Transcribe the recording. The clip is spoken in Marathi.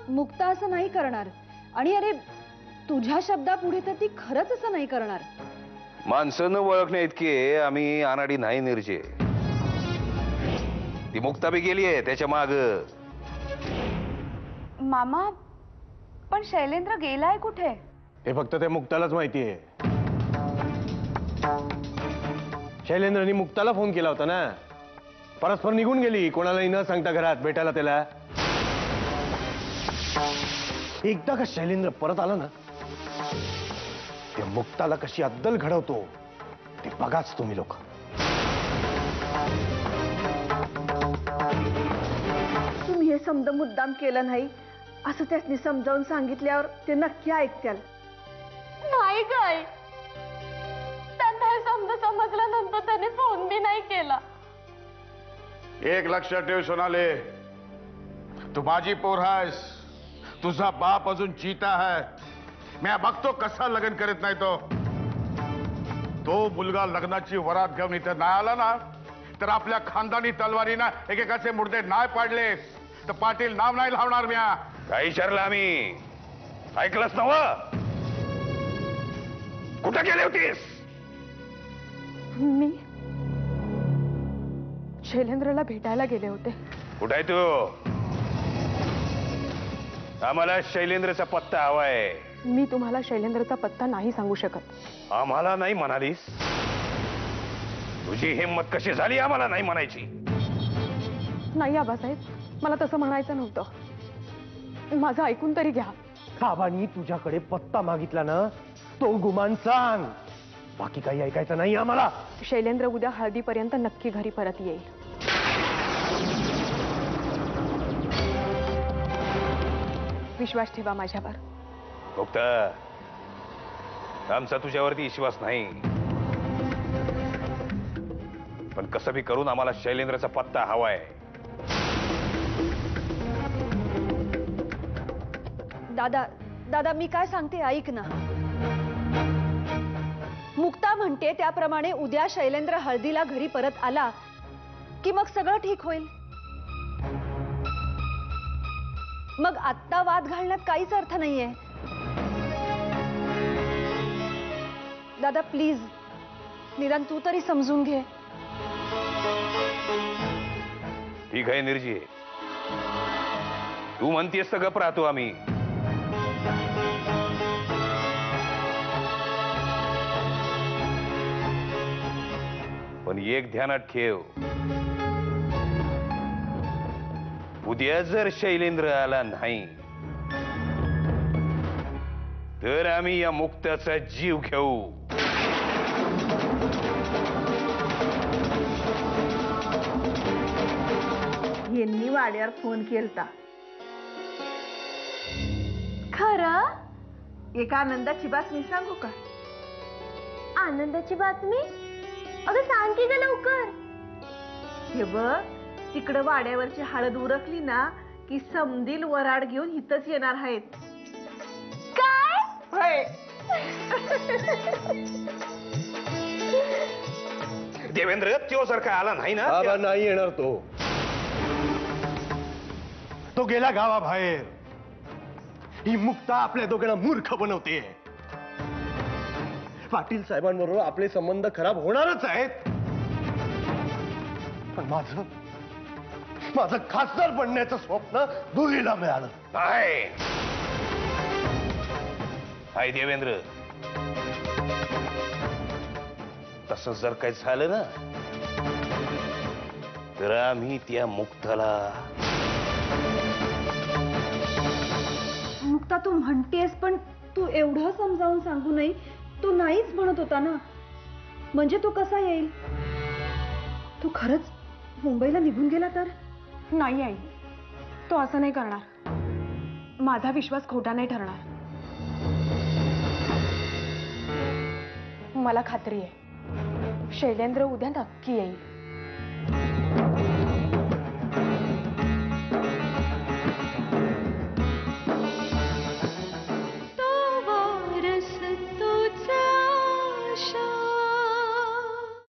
मुक्ता असं नाही करणार. आणि अरे तुझ्या शब्दापुढे तर ती खरंच असं नाही करणार. माणसं न ओळखणे इतके आम्ही अनाडी नाही निर्जे. ती मुक्ता बी गेलीये त्याच्या माग. मामा पण शैलेंद्र गेलाय कुठे? हे फक्त त्या मुक्तालाच माहिती आहे. शैलेंद्रनी मुक्ताला फोन केला होता ना. परस्पर निघून गेली कोणालाही न सांगता घरात भेटायला त्याला. एकदा का शैलेंद्र परत आला ना त्या मुक्ताला कशी अद्दल घडवतो ते बघाच तुम्ही लोक. तुम्ही हे समज मुद्दाम केलं नाही असं त्यासनी समजावून सांगितल्यावर ते नक्की ऐकत्याल. नाही काय त्यांना हे समजल्यानंतर त्याने फोन बी नाही केला. एक लक्षात ठेव सोनाले, तू माझी पोर आहेस. तुझा बाप अजून जीता है. मी बघतो कसा लग्न करीत नाही तो मुलगा लग्नाची वरात घेऊन इथे नाही आला ना तर आपल्या खानदानी तलवारीना एकेकाचे मुर्दे नाही पाडले तर पाटील नाव नाही लावणार. म्या काही विचारलं आम्ही ऐकलंच नव. कुठं गेले होतीस? मी शैलेंद्रला भेटायला गेले होते. कुठं आहे तू? आम्हाला शैलेंद्रचा पत्ता हवाय. मी तुम्हाला शैलेंद्रचा पत्ता नाही सांगू शकत. आम्हाला नाही म्हणालीस? तुझी हिंमत कशी झाली आम्हाला नाही म्हणायची? नाही आबासाहेब मला तसं म्हणायचं नव्हतं. माझं ऐकून तरी घ्या. बाबांनी तुझ्याकडे पत्ता मागितला ना तो गुमान सांग. बाकी काही ऐकायचं नाही आम्हाला. शैलेंद्र उद्या हळदीपर्यंत नक्की घरी परत येईल. विश्वास ठेवा माझ्यावर. मुक्ता आमचा तुझ्यावरती विश्वास नाही पण कसं बी करून आम्हाला शैलेंद्रचा पत्ता हवाय. दादा दादा मी काय सांगते ऐक ना. मुक्ता म्हणते त्याप्रमाणे उद्या शैलेंद्र हळदीला घरी परत आला की मग सगळं ठीक होईल. मग आत्ता वाद घालण्यात काहीच अर्थ नाहीये. दादा प्लीज निदान तू तरी समजून घे. ठीक आहे निर्जी, तू म्हणतेस तर गप राहतो आम्ही. पण एक ध्यानात ठेव, उद्या जर शैलेंद्र आला नाही तर आम्ही या मुक्ताचा जीव घेऊ. यांनी वाड्यावर फोन केलता. खरं? एका आनंदाची बातमी सांगू का? आनंदाची बातमी? अगं सांग की ग लवकर. हे बघ तिकडं वाड्यावरची हळद उरकली ना की समदील वराड घेऊन इथंच येणार आहेत. काय? देवेंद्र त्यो जर का आला नाही ना बाबा नाही येणार तो गेला गावाबाहेर. ही मुक्ता आपल्या दोघांना मूर्ख बनवते. पाटील साहेबांबरोबर आपले संबंध खराब होणारच आहेत. पण माझं खासदार बनण्याचं स्वप्न दोघीला मिळालं. हाय देवेंद्र, तसं जर काही झालं ना तर आम्ही त्या मुक्ताला. मुक्ता तू म्हणतेस पण तू एवढं समजावून सांगू नये. तू नाहीच म्हणत होता ना. म्हणजे तो कसा येईल? तू खरंच मुंबईला निघून गेला तर? नाही आई, तो असं नाही करणार. माझा विश्वास खोटा नाही ठरणार. मला खात्री आहे शैलेंद्र उद्या नक्की येईल.